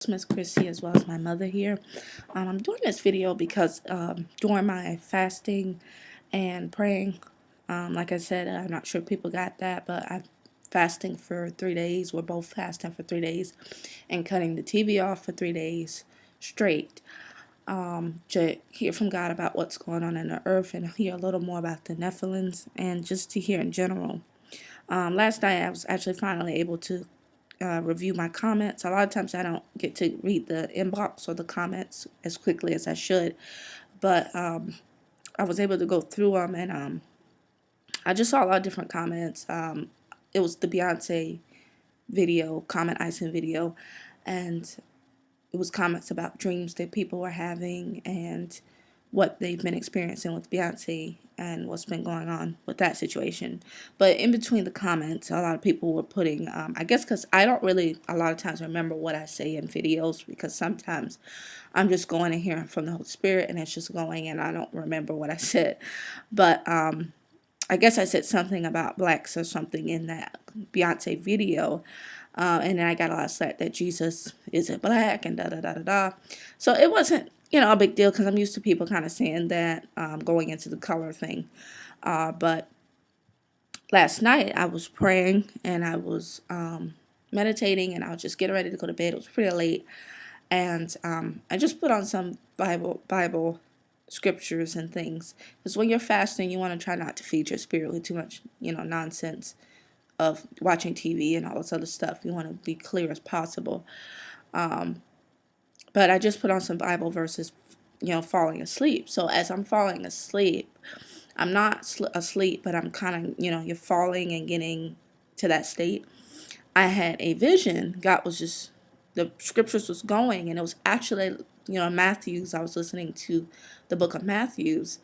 to Miss Chrissy as well as my mother here. I'm doing this video because during my fasting and praying, like I said, I'm not sure if people got that, but I'm fasting for 3 days. We're both fasting for 3 days and cutting the TV off for 3 days straight, to hear from God about what's going on in the earth and hear a little more about the Nephilims and just to hear in general. Last night I was actually finally able to review my comments. A lot of times I don't get to read the inbox or the comments as quickly as I should, but I was able to go through them, and I just saw a lot of different comments. It was the Beyonce video, comment icing video, and it was comments about dreams that people were having and what they've been experiencing with Beyonce and what's been going on with that situation. But in between the comments, a lot of people were putting, I guess because I don't really a lot of times remember what I say in videos, because sometimes I'm just going and hearing from the Holy Spirit and it's just going and I don't remember what I said. But I guess I said something about blacks or something in that Beyonce video. And then I got a lot of slack that Jesus isn't black and da-da-da-da-da. So it wasn't, a big deal because I'm used to people kind of saying that, going into the color thing. But last night I was praying and I was meditating and I was just getting ready to go to bed. It was pretty late. And I just put on some Bible scriptures and things. Because when you're fasting, you want to try not to feed your spirit with too much, nonsense of watching TV and all this other stuff. You want to be clear as possible. But I just put on some Bible verses, falling asleep. So as I'm falling asleep, I'm not asleep, but I'm kind of, you're falling and getting to that state. I had a vision. God was just, the scriptures was going, and it was actually, Matthew's. I was listening to the book of Matthew's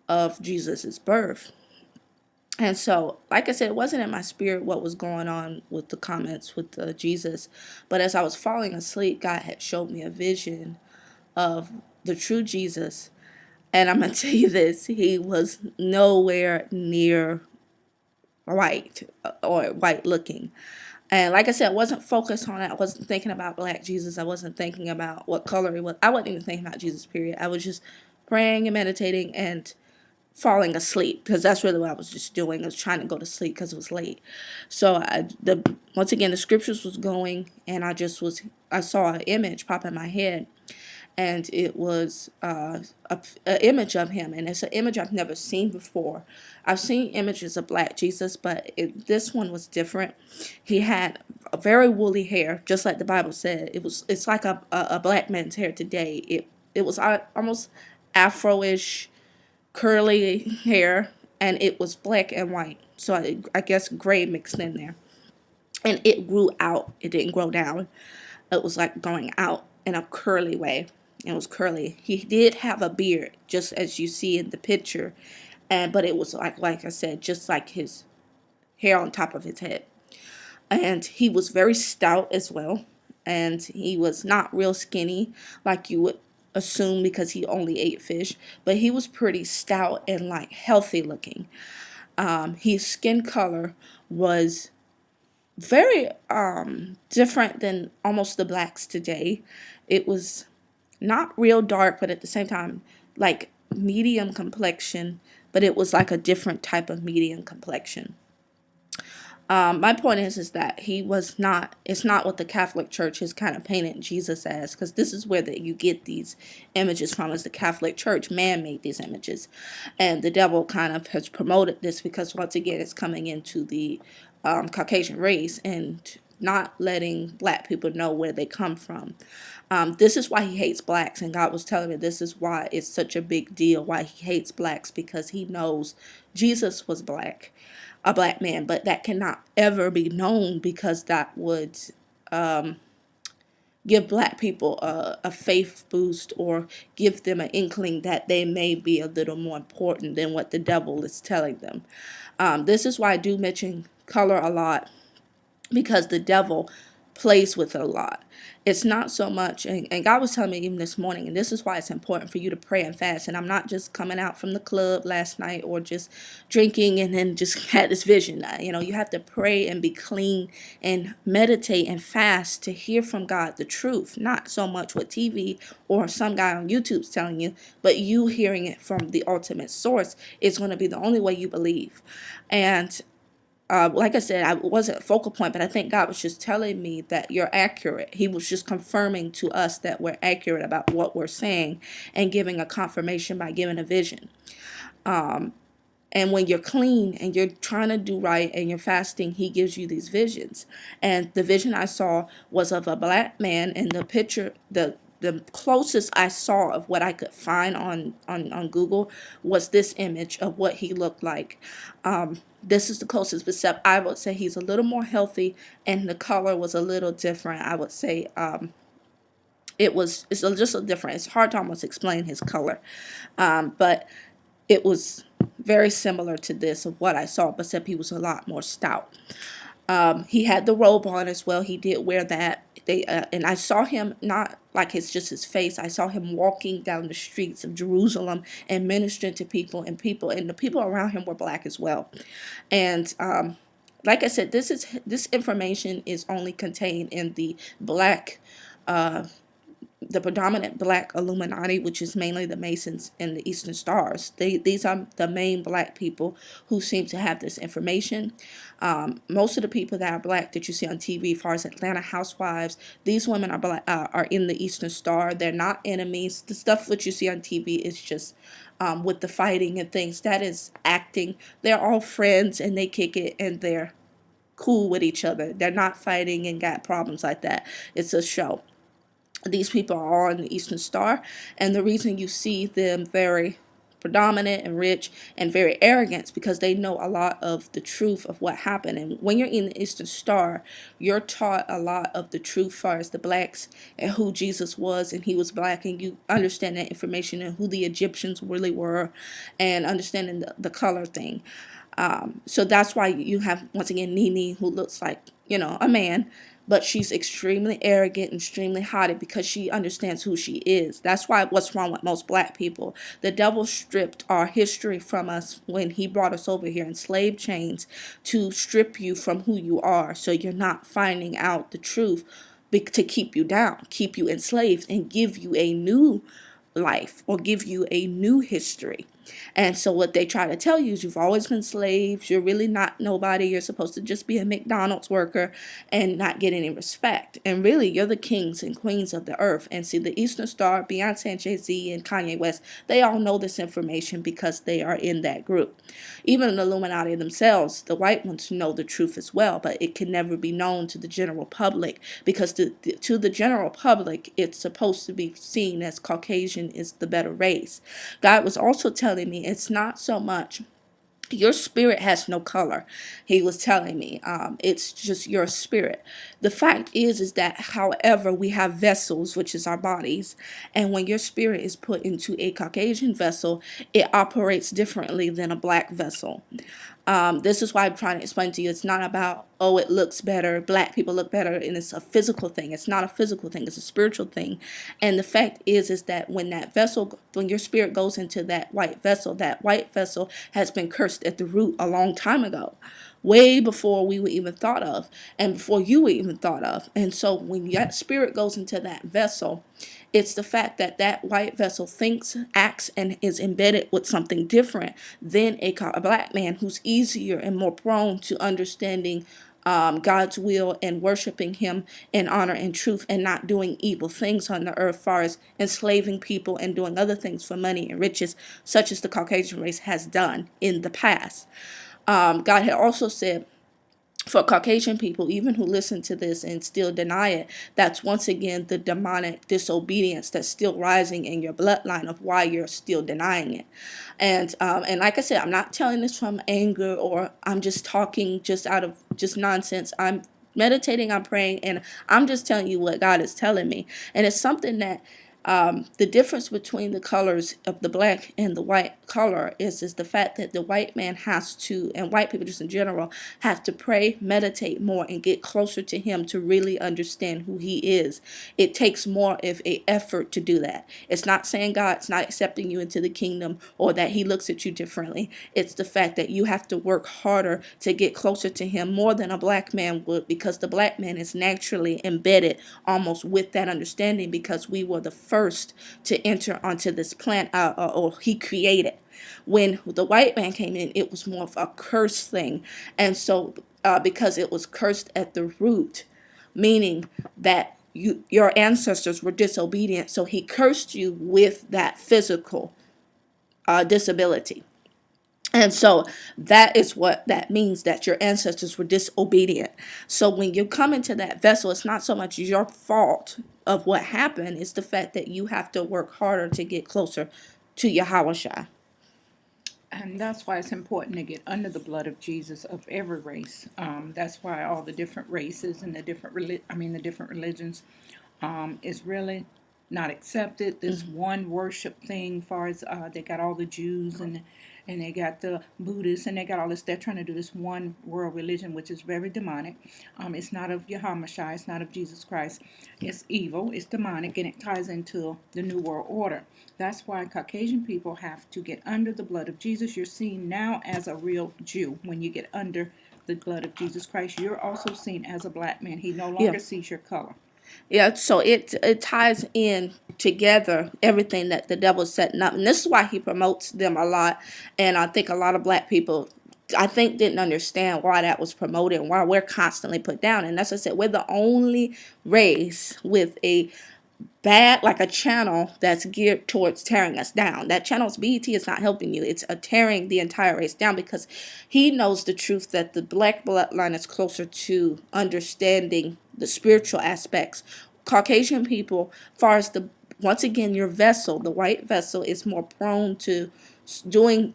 of Jesus's birth. And so, like I said, it wasn't in my spirit what was going on with the comments with Jesus. But as I was falling asleep, God had showed me a vision of the true Jesus. And I'm going to tell you this, he was nowhere near white or white looking. And like I said, I wasn't focused on it. I wasn't thinking about black Jesus. I wasn't thinking about what color he was. I wasn't even thinking about Jesus, period. I was just praying and meditating and falling asleep, because that's really what I was just doing. I was trying to go to sleep because it was late. So once again, the scriptures was going, and I saw an image pop in my head, and it was an image of him, and it's an image I've never seen before. I've seen images of black Jesus, but this one was different. He had a very woolly hair, just like the Bible said. It's like a black man's hair today. It was almost afro-ish, curly hair, and it was black and white, so I guess gray mixed in there, and it grew out. It didn't grow down. It was like going out in a curly way. It was curly. He did have a beard, just as you see in the picture, but it was like I said, just like his hair on top of his head. And he was very stout as well, and he was not real skinny like you would assume because he only ate fish, but he was pretty stout and like healthy looking. His skin color was very different than almost the blacks today. It was not real dark, but at the same time like medium complexion, but it was like a different type of medium complexion. My point is that it's not what the Catholic Church has kind of painted Jesus as, because this is where you get these images from, is the Catholic Church. Man made these images, and the devil kind of has promoted this because, once again, it's coming into the Caucasian race and not letting black people know where they come from. This is why he hates blacks, and God was telling me this is why it's such a big deal, why he hates blacks, because he knows Jesus was black, a black man, but that cannot ever be known, because that would give black people a faith boost, or give them an inkling that they may be a little more important than what the devil is telling them. This is why I do mention color a lot, because the devil plays with it a lot. It's not so much, and God was telling me even this morning, and this is why it's important for you to pray and fast. And I'm not just coming out from the club last night or just drinking and then just had this vision. You have to pray and be clean and meditate and fast to hear from God the truth, not so much what TV or some guy on YouTube's telling you, but you hearing it from the ultimate source is going to be the only way you believe. And like I said, I wasn't a focal point, but I think God was just telling me that you're accurate. He was just confirming to us that we're accurate about what we're saying and giving a confirmation by giving a vision. And when you're clean and you're trying to do right and you're fasting, he gives you these visions. And the vision I saw was of a black man, and the picture, the closest I saw of what I could find on Google was this image of what he looked like. This is the closest, except I would say he's a little more healthy and the color was a little different. I would say just a different. It's hard to almost explain his color, but it was very similar to this of what I saw, but except he was a lot more stout. He had the robe on as well. He did wear that. And I saw him not like it's just his face. I saw him walking down the streets of Jerusalem and ministering to people, and the people around him were black as well. And like I said, this information is only contained in the black. The predominant black Illuminati, which is mainly the Masons and the Eastern Stars. These are the main black people who seem to have this information. Most of the people that are black that you see on TV, as far as Atlanta Housewives, these women are black, are in the Eastern Star. They're not enemies. The stuff that you see on TV is just with the fighting and things. That is acting. They're all friends and they kick it and they're cool with each other. They're not fighting and got problems like that. It's a show. These people are all in the Eastern Star, and the reason you see them very predominant and rich and very arrogant is because they know a lot of the truth of what happened. And when you're in the Eastern Star, you're taught a lot of the truth as far as the blacks and who Jesus was, and he was black, and you understand that information and who the Egyptians really were, and understanding the color thing. So that's why you have, once again, Nene, who looks like, a man, but she's extremely arrogant and extremely haughty because she understands who she is. That's why what's wrong with most black people. The devil stripped our history from us when he brought us over here in slave chains to strip you from who you are, so you're not finding out the truth to keep you down, keep you enslaved, and give you a new life or give you a new history. And so what they try to tell you is you've always been slaves. You're really not nobody. You're supposed to just be a McDonald's worker and not get any respect. And really, you're the kings and queens of the earth. And see, the Eastern Star, Beyonce and Jay-Z and Kanye West, they all know this information because they are in that group. Even the Illuminati themselves, the white ones know the truth as well, but it can never be known to the general public because to the general public, it's supposed to be seen as Caucasian is the better race. God was also telling me it's not so much your spirit has no color. He was telling me it's just your spirit. The fact is that however we have vessels, which is our bodies, and when your spirit is put into a Caucasian vessel, it operates differently than a black vessel. This is why I'm trying to explain to you. It's not about, oh, it looks better. Black people look better. And it's a physical thing. It's not a physical thing. It's a spiritual thing. And the fact is that when your spirit goes into that white vessel has been cursed at the root a long time ago. Way before we were even thought of and before you were even thought of. And so when that spirit goes into that vessel, it's the fact that that white vessel thinks, acts, and is embedded with something different than a black man who's easier and more prone to understanding God's will and worshiping him in honor and truth and not doing evil things on the earth, far as enslaving people and doing other things for money and riches, such as the Caucasian race has done in the past. God had also said, for Caucasian people, even who listen to this and still deny it, that's once again the demonic disobedience that's still rising in your bloodline of why you're still denying it. And like I said, I'm not telling this from anger or I'm just talking just out of just nonsense. I'm meditating, I'm praying, and I'm just telling you what God is telling me. And it's something that The difference between the colors of the black and the white color is the fact that the white man has to, and white people just in general, have to pray, meditate more, and get closer to him to really understand who he is. It takes more of a effort to do that. It's not saying God's not accepting you into the kingdom or that he looks at you differently. It's the fact that you have to work harder to get closer to him more than a black man would, because the black man is naturally embedded almost with that understanding, because we were the first to enter onto this plant, or he created. When the white man came in, it was more of a curse thing. And so because it was cursed at the root, meaning that your ancestors were disobedient, so he cursed you with that physical disability. And so that is what that means, that your ancestors were disobedient. So when you come into that vessel, it's not so much your fault of what happened. It's the fact that you have to work harder to get closer to Yahsuah. And that's why it's important to get under the blood of Jesus of every race. That's why all the different races and the different the different religions is really not accepted. This one worship thing, far as they got all the Jews and they got the Buddhists and they got all this. They're trying to do this one world religion, which is very demonic. It's not of Yahushua. It's not of Jesus Christ. It's evil. It's demonic, and it ties into the New World Order. That's why Caucasian people have to get under the blood of Jesus. You're seen now as a real Jew when you get under the blood of Jesus Christ. You're also seen as a black man. He no longer sees your color. Yeah, so it ties in together everything that the devil's setting up, and this is why he promotes them a lot. And I think a lot of black people, I think, didn't understand why that was promoted and why we're constantly put down. And as I said, we're the only race with a bad, like a channel that's geared towards tearing us down. That channel's BET is not helping you. It's tearing the entire race down, because he knows the truth that the black bloodline is closer to understanding the spiritual aspects. Caucasian people, far as the, once again, your vessel, the white vessel, is more prone to doing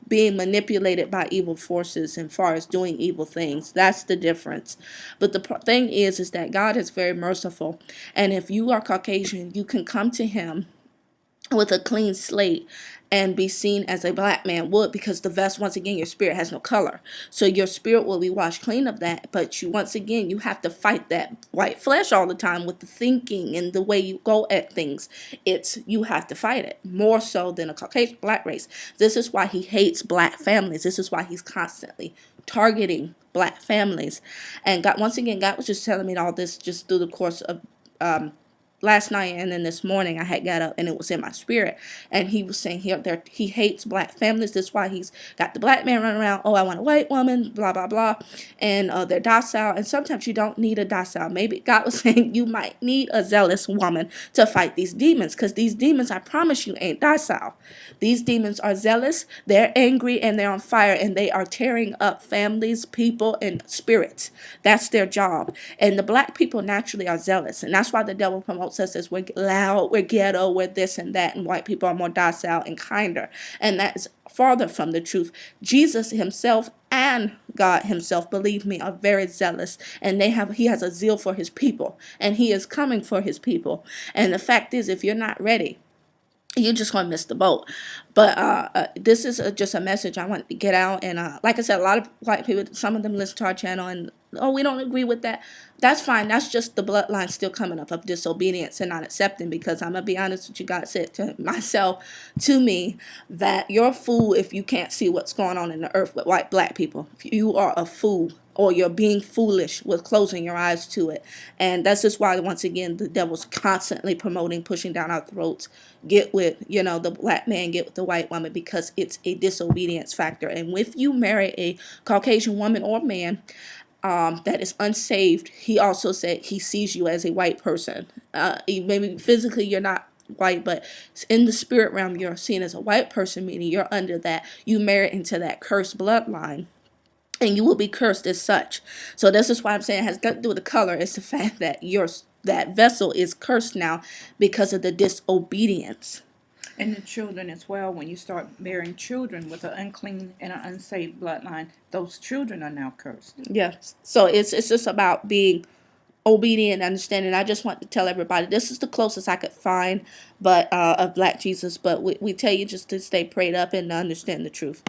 being manipulated by evil forces, and far as doing evil things. That's the difference. But the thing is that God is very merciful, and if you are Caucasian, you can come to him with a clean slate and be seen as a black man would, because the vest, once again, your spirit has no color, so your spirit will be washed clean of that. But you, once again, you have to fight that white flesh all the time with the thinking and the way you go at things. You have to fight it more so than a Caucasian black race. This is why he hates black families. This is why he's constantly targeting black families. And God, once again, God was just telling me all this just through the course of last night, and then this morning I had got up and it was in my spirit, and he was saying he hates black families. That's why he's got the black man running around, oh, I want a white woman, blah blah blah, and they're docile. And sometimes you don't need a docile. Maybe God was saying you might need a zealous woman to fight these demons, because these demons, I promise you, ain't docile. These demons are zealous, they're angry, and they're on fire, and they are tearing up families, people, and spirits. That's their job. And the black people naturally are zealous, and that's why the devil promotes us as we're loud, we're ghetto, we're this and that, and white people are more docile and kinder. And that is farther from the truth. Jesus himself and God himself, believe me, are very zealous, and he has a zeal for his people, and he is coming for his people. And the fact is, if you're not ready, you're just going to miss the boat. But this is just a message I want to get out. And like I said, a lot of white people, some of them listen to our channel and, oh, we don't agree with that. That's fine. That's just the bloodline still coming up of disobedience and not accepting. Because I'm going to be honest with you, God said to myself, to me, that you're a fool if you can't see what's going on in the earth with black people. If you are a fool, or you're being foolish with closing your eyes to it. And that's just why, once again, the devil's constantly promoting, pushing down our throats, get with, the black man, get with the white woman, because it's a disobedience factor. And if you marry a Caucasian woman or man that is unsaved, he also said he sees you as a white person. Maybe physically you're not white, but in the spirit realm you're seen as a white person, meaning you're under that, you marry into that cursed bloodline, and you will be cursed as such. So this is why I'm saying it has nothing to do with the color. It's the fact that that vessel is cursed now because of the disobedience. And the children as well. When you start bearing children with an unclean and an unsaved bloodline, those children are now cursed. Yes. So it's just about being obedient understanding. I just want to tell everybody this is the closest I could find, but of Black Jesus. But we tell you just to stay prayed up and to understand the truth.